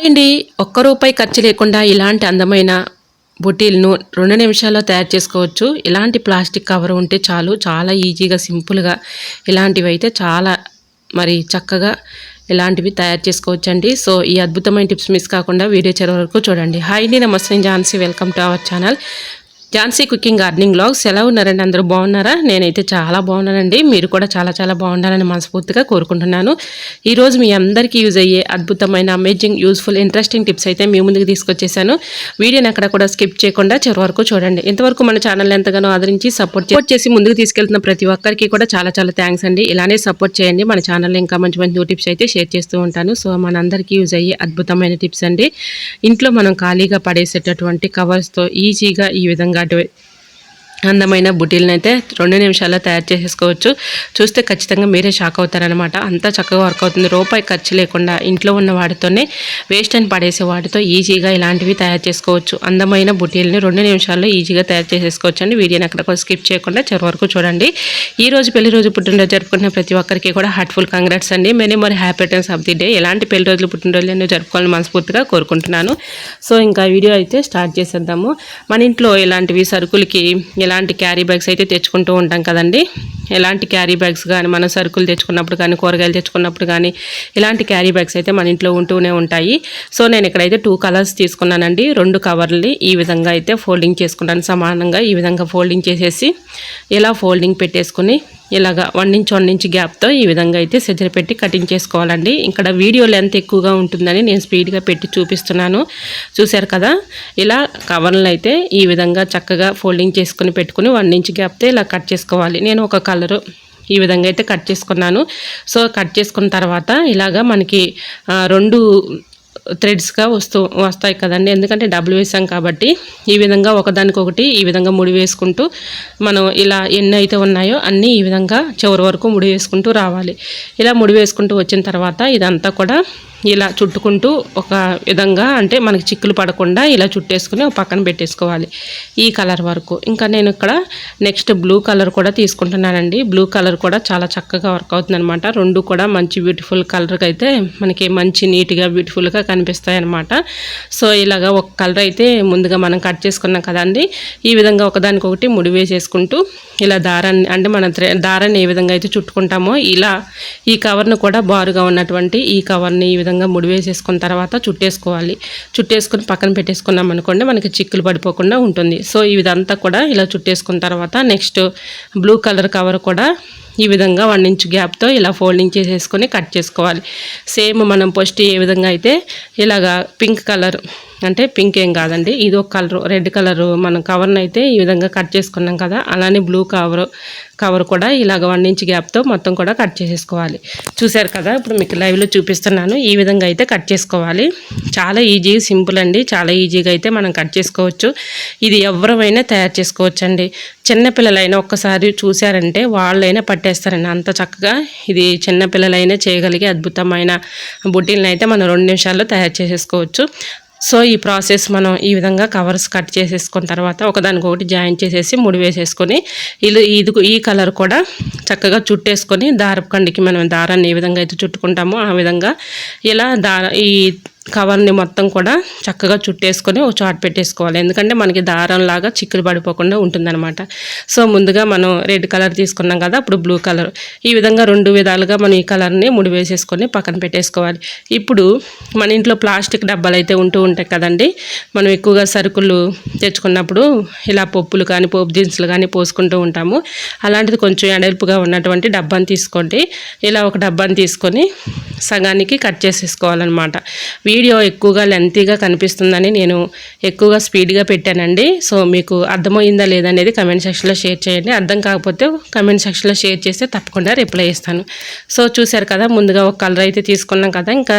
అండి. ఒక్క రూపాయి ఖర్చు లేకుండా ఇలాంటి అందమైన బొటీలను 2 నిమిషాల్లో తయారు చేసుకోవచ్చు. ఇలాంటి ప్లాస్టిక్ కవర్ ఉంటే చాలు. చాలా ఈజీగా సింపుల్‌గా ఇలాంటివైతే చాలా చక్కగా ఇలాంటివి తయారు చేసుకోవచ్చండి. సో ఈ అద్భుతమైన టిప్స్ మిస్ కాకుండా వీడియో చివరి వరకు చూడండి. హాయ్ అండి, నమస్తే, నేను Jhansi. Welcome to our channel Jhansi cooking gardening vlogs. ఎలా ఉన్నారండి? అందరూ బాగున్నారా? నేనైతే చాలా బాగున్నానండి. మీరు కూడా చాలా చాలా బాగుండాలని మనస్ఫూర్తిగా కోరుకుంటున్నాను. ఈరోజు మీ అందరికీ యూజ్ అయ్యే అద్భుతమైన అమేజింగ్ యూస్ఫుల్ ఇంట్రెస్టింగ్ టిప్స్ అయితే మీ ముందుకు తీసుకొచ్చేసాను. వీడియోని అక్కడ కూడా స్కిప్ చేయకుండా చివరి వరకు చూడండి. ఇంతవరకు మన ఛానల్ ఎంతగానో ఆదరించి సపోర్ట్ చేసి ముందుకు తీసుకెళ్తున్న ప్రతి ఒక్కరికి కూడా చాలా చాలా థ్యాంక్స్ అండి. ఇలానే సపోర్ట్ చేయండి. మన ఛానల్లో ఇంకా మంచి మంచి న్యూ టిప్స్ అయితే షేర్ చేస్తూ ఉంటాను. సో మనందరికీ యూజ్ అయ్యే అద్భుతమైన టిప్స్ అండి. ఇంట్లో మనం ఖాళీగా పడేసేటటువంటి కవర్స్తో ఈజీగా ఈ విధంగా అందమైన బుటీలను అయితే 2 నిమిషాల్లో తయారు చేసేసుకోవచ్చు. చూస్తే ఖచ్చితంగా మీరే షాక్ అవుతారనమాట. అంతా చక్కగా వర్క్ అవుతుంది. రూపాయి ఖర్చు లేకుండా ఇంట్లో ఉన్న వాటితోనే వేస్ట్ అని పడేసే వాటితో ఈజీగా ఇలాంటివి తయారు చేసుకోవచ్చు. అందమైన బుటీలని 2 నిమిషాల్లో ఈజీగా తయారు చేసేసుకోవచ్చు అండి. వీడియోని అక్కడ స్కిప్ చేయకుండా చివరి వరకు చూడండి. ఈ రోజు పెళ్లి రోజు పుట్టినరోజు జరుపుకున్న ప్రతి ఒక్కరికి కూడా హార్ట్ఫుల్ కంగ్రాట్స్ అండి. Many happy returns of the day. ఎలాంటి పెళ్లి రోజులు పుట్టినరోజులు ఎన్నో జరుపుకోవాలని మనస్ఫూర్తిగా కోరుకుంటున్నాను. సో ఇంకా వీడియో అయితే స్టార్ట్ చేసేద్దాము. మన ఇంట్లో ఇలాంటివి సరుకులకి ఎలాంటి క్యారీ బ్యాగ్స్ అయితే తెచ్చుకుంటూ ఉంటాం కదండి. ఎలాంటి క్యారీ బ్యాగ్స్ కానీ మనం సరుకులు తెచ్చుకున్నప్పుడు కానీ కూరగాయలు తెచ్చుకున్నప్పుడు కానీ ఇలాంటి క్యారీ బ్యాగ్స్ అయితే మన ఇంట్లో ఉంటూనే ఉంటాయి. సో నేను ఇక్కడైతే 2 కలర్స్ తీసుకున్నానండి. 2 కవర్లని ఈ విధంగా అయితే ఫోల్డింగ్ చేసుకున్నాను. సమానంగా ఈ విధంగా ఫోల్డింగ్ చేసేసి ఇలా ఫోల్డింగ్ పెట్టేసుకుని ఇలాగా 1 ఇంచ్ 1 ఇంచ్ గ్యాప్తో ఈ విధంగా అయితే సెజర్ పెట్టి కటింగ్ చేసుకోవాలండి. ఇక్కడ వీడియో లెంత్ ఎక్కువగా ఉంటుందని నేను స్పీడ్గా పెట్టి చూపిస్తున్నాను. చూశారు కదా, ఇలా కవర్లను అయితే ఈ విధంగా చక్కగా ఫోల్డింగ్ చేసుకుని పెట్టుకుని 1 ఇంచ్ గ్యాప్తో ఇలా కట్ చేసుకోవాలి. నేను ఒక కలరు ఈ విధంగా అయితే కట్ చేసుకున్నాను. సో కట్ చేసుకున్న తర్వాత ఇలాగా మనకి 2 థ్రెడ్స్గా వస్తాయి కదండి. ఎందుకంటే డబుల్ వేసాం కాబట్టి ఈ విధంగా ఒకదానికొకటి ఈ విధంగా ముడి వేసుకుంటూ మనం ఇలా ఎన్ని అయితే ఉన్నాయో అన్నీ ఈ విధంగా చివరి వరకు ముడి వేసుకుంటూ రావాలి. ఇలా ముడి వేసుకుంటూ వచ్చిన తర్వాత ఇదంతా కూడా ఇలా చుట్టుకుంటూ ఒక విధంగా, అంటే మనకి చిక్కులు పడకుండా ఇలా చుట్టేసుకుని ఒక పక్కన పెట్టేసుకోవాలి ఈ కలర్ వరకు. ఇంకా నేను ఇక్కడ నెక్స్ట్ బ్లూ కలర్ కూడా తీసుకుంటున్నానండి. బ్లూ కలర్ కూడా చాలా చక్కగా వర్క్ అవుతుంది అనమాట. 2 కూడా మంచి బ్యూటిఫుల్ కలర్గా అయితే మనకి మంచి నీట్గా బ్యూటిఫుల్గా కనిపిస్తాయి అనమాట. సో ఇలాగా ఒక కలర్ అయితే ముందుగా మనం కట్ చేసుకున్నాం కదండి. ఈ విధంగా ఒకదానికొకటి ముడి వేసేసుకుంటూ ఇలా దారాన్ని, అంటే మన దారాన్ని ఏ విధంగా అయితే చుట్టుకుంటామో ఇలా ఈ కవర్ను కూడా బారుగా ఉన్నటువంటి ఈ కవర్ని ఈ విధంగా ముడి వేసేసుకున్న తర్వాత చుట్టేసుకోవాలి. చుట్టేసుకుని పక్కన పెట్టేసుకున్నాం అనుకోండి, మనకి చిక్కులు పడిపోకుండా ఉంటుంది. సో ఇదంతా కూడా ఇలా చుట్టేసుకున్న తర్వాత నెక్స్ట్ బ్లూ కలర్ కవర్ కూడా ఈ విధంగా 1 ఇంచ్ గ్యాప్తో ఇలా ఫోల్డింగ్ చేసేసుకొని కట్ చేసుకోవాలి. సేమ్ మనం ఫస్ట్ ఏ విధంగా అయితే ఇలాగా పింక్ కలర్, అంటే పింక్ ఏం కాదండి, ఇది ఒక కలరు, రెడ్ కలరు మనం కవర్ని అయితే ఈ విధంగా కట్ చేసుకున్నాం కదా, అలానే బ్లూ కవర్ కూడా ఇలాగ 1 ఇంచ్ గ్యాప్తో మొత్తం కూడా కట్ చేసేసుకోవాలి. చూశారు కదా, ఇప్పుడు మీకు లైవ్లో చూపిస్తున్నాను. ఈ విధంగా అయితే కట్ చేసుకోవాలి. చాలా ఈజీ, సింపుల్ అండి. చాలా ఈజీగా అయితే మనం కట్ చేసుకోవచ్చు. ఇది ఎవరైనా తయారు చేసుకోవచ్చు అండి. చిన్నపిల్లలైనా ఒక్కసారి చూశారంటే వాళ్ళైనా పట్టేస్తారండి. అంత చక్కగా ఇది చిన్నపిల్లలైనా చేయగలిగే అద్భుతమైన బుట్టీలను అయితే మనం 2 నిమిషాల్లో తయారు చేసేసుకోవచ్చు. సో ఈ ప్రాసెస్ మనం ఈ విధంగా కవర్స్ కట్ చేసేసుకున్న తర్వాత ఒకదానికొకటి జాయిన్ చేసేసి ముడి వేసేసుకొని ఈ కలర్ కూడా చక్కగా చుట్టేసుకొని దారపు కండికి మనం దారాన్ని ఏ విధంగా అయితే చుట్టుకుంటామో ఆ విధంగా ఇలా ఈ కవర్ని మొత్తం కూడా చక్కగా చుట్టేసుకొని ఒక చాట్ పెట్టేసుకోవాలి. ఎందుకంటే మనకి దారంలాగా చిక్కులు పడిపోకుండా ఉంటుందన్నమాట. సో ముందుగా మనం రెడ్ కలర్ తీసుకున్నాం కదా, అప్పుడు బ్లూ కలర్, ఈ విధంగా 2 విధాలుగా మనం ఈ కలర్ని ముడి వేసేసుకొని పక్కన పెట్టేసుకోవాలి. ఇప్పుడు మన ఇంట్లో ప్లాస్టిక్ డబ్బాలు అయితే ఉంటూ ఉంటాయి కదండి. మనం ఎక్కువగా సరుకులు తెచ్చుకున్నప్పుడు ఇలా పప్పులు కానీ పోపు దినుసులు కానీ పోసుకుంటూ ఉంటాము. అలాంటిది కొంచెం ఎడల్పుగా ఉన్నటువంటి డబ్బాని తీసుకోండి. ఇలా ఒక డబ్బాని తీసుకొని సగానికి కట్ చేసేసుకోవాలన్నమాట. వీడియో ఎక్కువగా లెంతీగా కనిపిస్తుందని నేను ఎక్కువగా స్పీడ్గా పెట్టానండి. సో మీకు అర్థమైందా లేదనేది కమెంట్ సెక్షన్లో షేర్ చేయండి. అర్థం కాకపోతే కమెంట్ సెక్షన్లో షేర్ చేస్తే తప్పకుండా రిప్లై ఇస్తాను. సో చూశారు కదా, ముందుగా ఒక కలర్ అయితే తీసుకున్నాం కదా, ఇంకా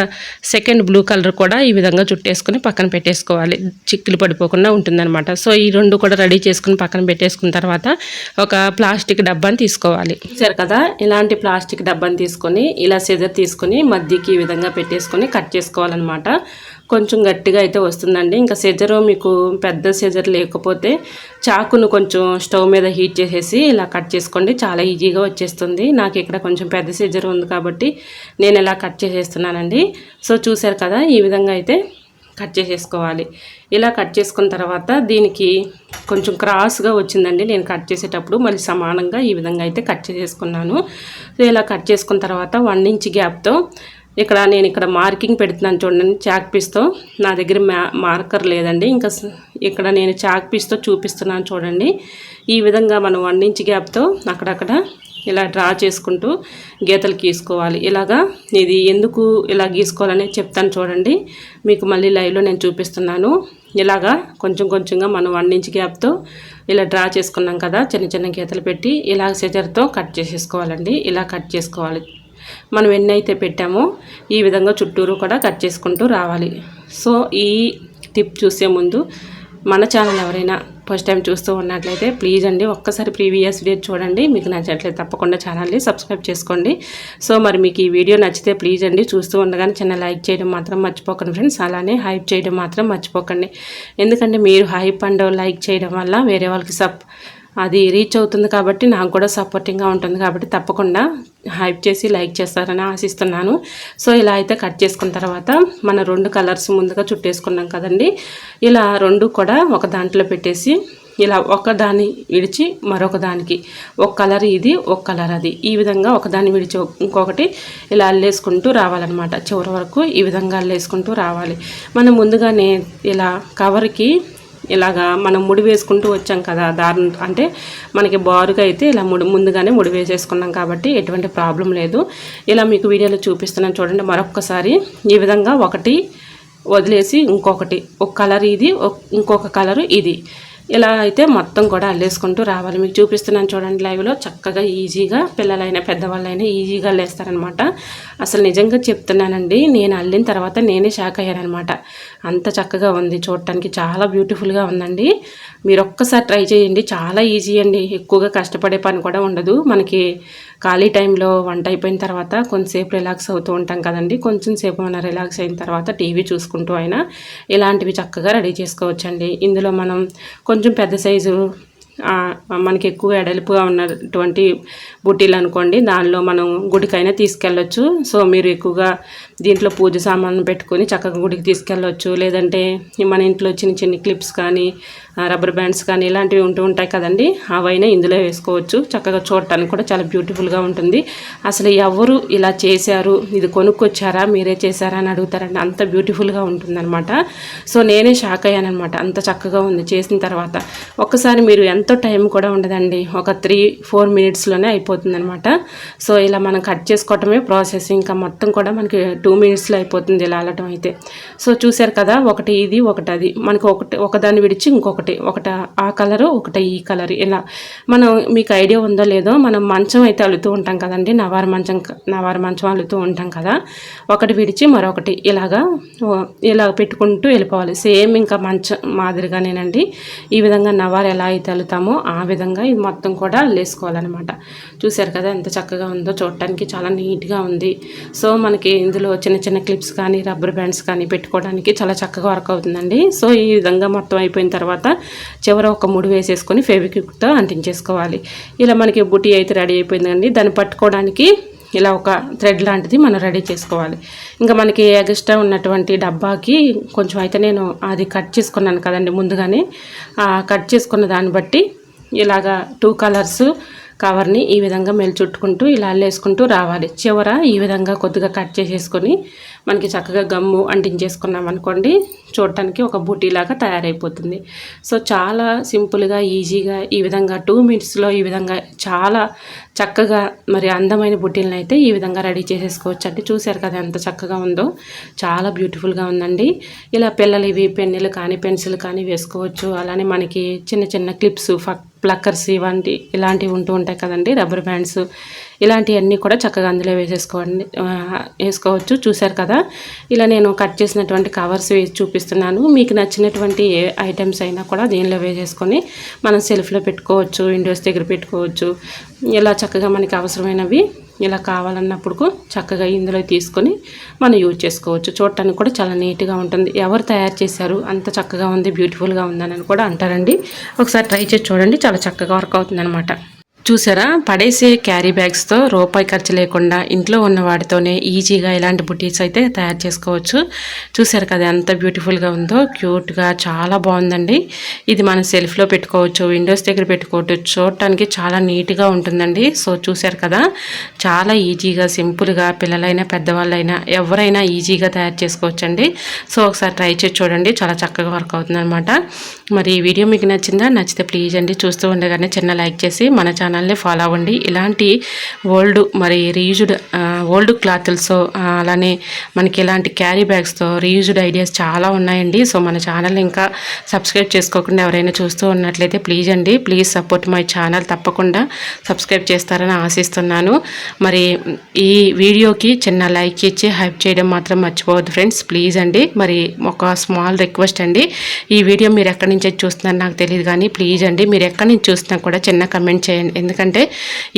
సెకండ్ బ్లూ కలర్ కూడా ఈ విధంగా చుట్టేసుకుని పక్కన పెట్టేసుకోవాలి. చిక్కులు పడిపోకుండా ఉంటుందన్నమాట. సో ఈ 2 కూడా రెడీ చేసుకుని పక్కన పెట్టేసుకున్న తర్వాత ఒక ప్లాస్టిక్ డబ్బాని తీసుకోవాలి. చూశారు కదా, ఇలాంటి ప్లాస్టిక్ డబ్బాని తీసుకొని ఇలా సిజర్ తీసుకొని మధ్యకి ఈ విధంగా పెట్టేసుకొని కట్ చేసుకోవాలన్నమాట. అనమాట. కొంచెం గట్టిగా అయితే వస్తుందండి. ఇంకా సిజరు మీకు పెద్ద సిజర్ లేకపోతే చాకును కొంచెం స్టవ్ మీద హీట్ చేసేసి ఇలా కట్ చేసుకోండి, చాలా ఈజీగా వచ్చేస్తుంది. నాకు ఇక్కడ కొంచెం పెద్ద సిజర్ ఉంది కాబట్టి నేను ఇలా కట్ చేసేస్తున్నానండి. సో చూసారు కదా, ఈ విధంగా అయితే కట్ చేసేసుకోవాలి. ఇలా కట్ చేసుకున్న తర్వాత దీనికి కొంచెం క్రాస్గా వచ్చిందండి నేను కట్ చేసేటప్పుడు, మళ్ళీ సమానంగా ఈ విధంగా అయితే కట్ చేసేసుకున్నాను. సో ఇలా కట్ చేసుకున్న తర్వాత 1 ఇంచ్ గ్యాప్తో నేను ఇక్కడ మార్కింగ్ పెడుతున్నాను చూడండి చాక్ పీస్తో. నా దగ్గర మార్కర్ లేదండి, ఇంకా ఇక్కడ నేను చాక్ పీస్తో చూపిస్తున్నాను చూడండి. ఈ విధంగా మనం 1 ఇంచ్ గ్యాప్తో అక్కడక్కడ ఇలా డ్రా చేసుకుంటూ గీతలు గీసుకోవాలి. ఇలాగా ఇది ఎందుకు ఇలా గీసుకోవాలనేది చెప్తాను చూడండి, మీకు మళ్ళీ లైవ్లో నేను చూపిస్తున్నాను. ఇలాగా కొంచెం కొంచెంగా మనం 1 ఇంచ్ గ్యాప్తో ఇలా డ్రా చేసుకున్నాం కదా, చిన్న చిన్న గీతలు పెట్టి ఇలా సిజర్తో కట్ చేసేసుకోవాలండి. ఇలా కట్ చేసుకోవాలి. మనం ఎన్ని అయితే పెట్టామో ఈ విధంగా చుట్టూరు కూడా కట్ చేసుకుంటూ రావాలి. సో ఈ టిప్ చూసే ముందు మన ఛానల్ ఎవరైనా ఫస్ట్ టైం చూస్తూ ఉన్నట్లయితే ప్లీజ్ అండి ఒక్కసారి ప్రీవియస్ వీడియో చూడండి. మీకు నచ్చట్లయితే తప్పకుండా ఛానల్ని సబ్స్క్రైబ్ చేసుకోండి. సో మరి మీకు ఈ వీడియో నచ్చితే ప్లీజ్ అండి చూస్తూ ఉండగానే చిన్న లైక్ చేయడం మాత్రం మర్చిపోకండి ఫ్రెండ్స్. అలానే హైప్ చేయడం మాత్రం మర్చిపోకండి. ఎందుకంటే మీరు హైప్ అండ్ లైక్ చేయడం వల్ల వేరే వాళ్ళకి అది రీచ్ అవుతుంది కాబట్టి నాకు కూడా సపోర్టింగ్గా ఉంటుంది కాబట్టి తప్పకుండా హైప్ చేసి లైక్ చేస్తారని ఆశిస్తున్నాను. సో ఇలా అయితే కట్ చేసుకున్న తర్వాత మన 2 కలర్స్ ముందుగా చుట్టేసుకున్నాం కదండి, ఇలా 2 కూడా ఒక దాంట్లో పెట్టేసి ఇలా ఒకదాన్ని విడిచి మరొక దానికి ఒక కలర్ ఇది ఒక కలర్ అది, ఈ విధంగా ఒకదాన్ని విడిచి ఇంకొకటి ఇలా అల్లేసుకుంటూ రావాలన్నమాట. చివరి వరకు ఈ విధంగా అల్లేసుకుంటూ రావాలి. మనం ముందుగానే ఇలా కవర్కి ఇలాగా మనం ముడి వేసుకుంటూ వచ్చాం కదా, అంటే మనకి బారుగా అయితే ఇలా ముందుగానే ముడి వేసేసుకున్నాం కాబట్టి ఎటువంటి ప్రాబ్లం లేదు. ఇలా మీకు వీడియోలో చూపిస్తున్నాను చూడండి. మరొక్కసారి ఈ విధంగా ఒకటి వదిలేసి ఇంకొకటి, ఒక కలర్ ఇది ఇంకొక కలరు ఇది, ఇలా అయితే మొత్తం కూడా అల్లేసుకుంటూ రావాలి. మీకు చూపిస్తున్నాను చూడండి లైవ్లో. చక్కగా ఈజీగా పిల్లలైనా పెద్దవాళ్ళైనా ఈజీగా అల్లేస్తారనమాట. అసలు నిజంగా చెప్తున్నానండి, నేను అల్లిన తర్వాత నేనే షాక్ అయ్యానమాట. అంత చక్కగా ఉంది, చూడటానికి చాలా బ్యూటిఫుల్గా ఉందండి. మీరు ఒక్కసారి ట్రై చేయండి, చాలా ఈజీ అండి. ఎక్కువగా కష్టపడే పని కూడా ఉండదు. మనకి ఖాళీ టైంలో వంట అయిపోయిన తర్వాత కొంచెంసేపు రిలాక్స్ అవుతూ ఉంటాం కదండి, కొంచెం సేపు మనం రిలాక్స్ అయిన తర్వాత టీవీ చూసుకుంటూ అయినా ఇలాంటివి చక్కగా రెడీ చేసుకోవచ్చండి. ఇందులో మనం కొంచెం పెద్ద సైజు మనకి ఎక్కువ ఎడల్పుగా ఉన్నటువంటి బుట్టీలు అనుకోండి, దానిలో మనం గుడికైనా తీసుకెళ్ళొచ్చు. సో మీరు ఎక్కువగా దీంట్లో పూజ సామాను పెట్టుకొని చక్కగా గుడికి తీసుకెళ్ళొచ్చు. లేదంటే మన ఇంట్లో చిన్న చిన్న క్లిప్స్ కానీ రబ్బర్ బ్యాండ్స్ కానీ ఇలాంటివి ఉంటూ ఉంటాయి కదండి, అవైనా ఇందులో వేసుకోవచ్చు. చక్కగా చూడటానికి కూడా చాలా బ్యూటిఫుల్గా ఉంటుంది. అసలు ఎవరు ఇలా చేశారు, ఇది కొనుక్కొచ్చారా మీరే చేశారా అని అడుగుతారండి, అంత బ్యూటిఫుల్గా ఉంటుందన్నమాట. సో నేనే షాక్ అయ్యానమాట, అంత చక్కగా ఉంది చేసిన తర్వాత. ఒక్కసారి మీరు ఎంతో టైం కూడా ఉండదండి, ఒక 3-4 మినిట్స్లోనే అయిపోతుంది అనమాట. సో ఇలా మనం కట్ చేసుకోవటమే ప్రాసెస్, ఇంకా మొత్తం కూడా మనకి 2 మినిట్స్లో అయిపోతుంది ఇలా అల్లటం అయితే. సో చూసారు కదా, ఒకటి ఇది ఒకటి అది, మనకి ఒకదాన్ని విడిచి ఇంకొకటి, ఒకటి ఆ కలరు ఒకటి ఈ కలర్, ఇలా మనం మీకు ఐడియా ఉందో లేదో, మనం మంచం అయితే అల్లుతూ ఉంటాం కదండి, నవారు మంచం అల్లుతూ ఉంటాం కదా, ఒకటి విడిచి మరొకటి ఇలా పెట్టుకుంటూ వెళ్ళిపోవాలి. సేమ్ ఇంకా మంచం మాదిరిగానేనండి. ఈ విధంగా నవారు ఎలా అయితే అల్లుతామో ఆ విధంగా ఇది మొత్తం కూడా అల్లేసుకోవాలన్నమాట. చూసారు కదా ఎంత చక్కగా ఉందో, చూడటానికి చాలా నీట్గా ఉంది. సో మనకి ఇందులో చిన్న చిన్న క్లిప్స్ కానీ రబ్బర్ బ్యాండ్స్ కానీ పెట్టుకోవడానికి చాలా చక్కగా వర్క్ అవుతుందండి. సో ఈ విధంగా మొత్తం అయిపోయిన తర్వాత చివర ఒక ముడి వేసేసుకొని ఫెవిక్విక్తో అంటించేసుకోవాలి. ఇలా మనకి బుటీ అయితే రెడీ అయిపోయిందండి. దాన్ని పట్టుకోవడానికి ఇలా ఒక థ్రెడ్ లాంటిది మనం రెడీ చేసుకోవాలి. ఇంకా మనకి ఎక్స్ట్రా ఉన్నటువంటి డబ్బాకి కొంచెం అయితే నేను అది కట్ చేసుకున్నాను కదండి ముందుగానే, కట్ చేసుకున్న దాన్ని బట్టి ఇలాగా 2 కలర్స్ కవర్ని ఈ విధంగా చుట్టుకుంటూ ఇలా అల్లేసుకుంటూ రావాలి. చివర ఈ విధంగా కొద్దిగా కట్ చేసేసుకొని మనకి చక్కగా గమ్ము అంటించేసుకున్నాం అనుకోండి, చూడటానికి ఒక బూటీలాగా తయారైపోతుంది. సో చాలా సింపుల్గా ఈజీగా ఈ విధంగా 2 మినిట్స్లో ఈ విధంగా చాలా చక్కగా మరి అందమైన బుట్టీలను అయితే ఈ విధంగా రెడీ చేసేసుకోవచ్చు అండి. చూసారు కదా ఎంత చక్కగా ఉందో, చాలా బ్యూటిఫుల్గా ఉందండి. ఇలా పిల్లలు ఇవి పెన్నులు కానీ పెన్సిల్ కానీ వేసుకోవచ్చు. అలానే మనకి చిన్న చిన్న క్లిప్స్ ప్లక్కర్స్ ఇలాంటివి ఉంటూ ఉంటాయి కదండి, రబ్బర్ బ్యాండ్స్ ఇలాంటివన్నీ కూడా చక్కగా అందులో వేసుకోవచ్చు. చూసారు కదా, ఇలా నేను కట్ చేసినటువంటి కవర్స్ వేసి చూపిస్తున్నాను. మీకు నచ్చినటువంటి ఏ ఐటమ్స్ అయినా కూడా దీనిలో వేసేసుకొని మనం సెల్ఫ్లో పెట్టుకోవచ్చు, విండోస్ దగ్గర పెట్టుకోవచ్చు. ఇలా చక్కగా మనకి అవసరమైనవి ఇలా కావాలన్నప్పుడు చక్కగా ఇందులో తీసుకొని మనం యూజ్ చేసుకోవచ్చు. చూడటానికి కూడా చాలా నీట్గా ఉంటుంది. ఎవరు తయారు చేశారు, అంత చక్కగా ఉంది, బ్యూటిఫుల్గా ఉందని కూడా అంటారండి. ఒకసారి ట్రై చేసి చూడండి, చాలా చక్కగా వర్క్ అవుతుంది అనమాట. చూసారా, పడేసే క్యారీ బ్యాగ్స్తో రూపాయి ఖర్చు లేకుండా ఇంట్లో ఉన్న వాటితోనే ఈజీగా ఇలాంటి బుటీస్ అయితే తయారు చేసుకోవచ్చు. చూసారు కదా ఎంత బ్యూటిఫుల్గా ఉందో, క్యూట్గా చాలా బాగుందండి. ఇది మనం సెల్ఫ్లో పెట్టుకోవచ్చు, విండోస్ దగ్గర పెట్టుకోవచ్చు. చూడటానికి చాలా నీట్గా ఉంటుందండి. సో చూసారు కదా, చాలా ఈజీగా సింపుల్గా పిల్లలైనా పెద్దవాళ్ళైనా ఎవరైనా ఈజీగా తయారు చేసుకోవచ్చండి. సో ఒకసారి ట్రై చేసి చూడండి, చాలా చక్కగా వర్క్ అవుతుంది అనమాట. మరి ఈ వీడియో మీకు నచ్చిందా? నచ్చితే ప్లీజ్ అండి చూస్తూ ఉండగానే చిన్న లైక్ చేసి మన ఛానల్ని ఫాలో అవ్వండి. ఇలాంటి ఓల్డ్ క్లాతులతో అలానే మనకి ఇలాంటి క్యారీ బ్యాగ్స్తో రీయూజ్డ్ ఐడియాస్ చాలా ఉన్నాయండి. సో మన ఛానల్ని ఇంకా సబ్స్క్రైబ్ చేసుకోకుండా ఎవరైనా చూస్తూ ఉన్నట్లయితే ప్లీజ్ అండి, ప్లీజ్ సపోర్ట్ మై ఛానల్. తప్పకుండా సబ్స్క్రైబ్ చేస్తారని ఆశిస్తున్నాను. మరి ఈ వీడియోకి చిన్న లైక్ ఇచ్చి హైప్ చేయడం మాత్రం మర్చిపోవద్దు ఫ్రెండ్స్, ప్లీజ్ అండి. మరి ఒక స్మాల్ రిక్వెస్ట్ అండి, ఈ వీడియో మీరు ఎక్కడి నుంచి చూస్తున్నారు నాకు తెలియదు కానీ ప్లీజ్ అండి, మీరు ఎక్కడి నుంచి చూస్తున్నా కూడా చిన్న కమెంట్ చేయండి. ఎందుకంటే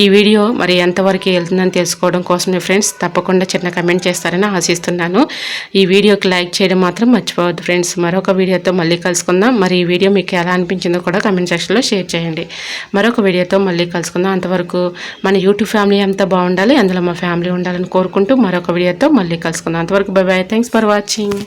ఈ వీడియో మరి ఎంతవరకు వెళ్తుందని తెలుసుకోవడం కోసమే ఫ్రెండ్స్. తప్పకుండా చిన్న కమెంట్ చేస్తారని ఆశిస్తున్నాను. ఈ వీడియోకి లైక్ చేయడం మాత్రం మర్చిపోవద్దు ఫ్రెండ్స్. మరొక వీడియోతో మళ్ళీ కలుసుకుందాం. మరి ఈ వీడియో మీకు ఎలా అనిపించిందో కూడా కమెంట్ సెక్షన్లో షేర్ చేయండి. మరొక వీడియోతో మళ్ళీ కలుసుకుందాం. అంతవరకు మన యూట్యూబ్ ఫ్యామిలీ అంతా బాగుండాలి, అందులో మా ఫ్యామిలీ ఉండాలని కోరుకుంటూ మరొక వీడియోతో మళ్ళీ కలుసుకుందాం. అంతవరకు by by, thanks for watching.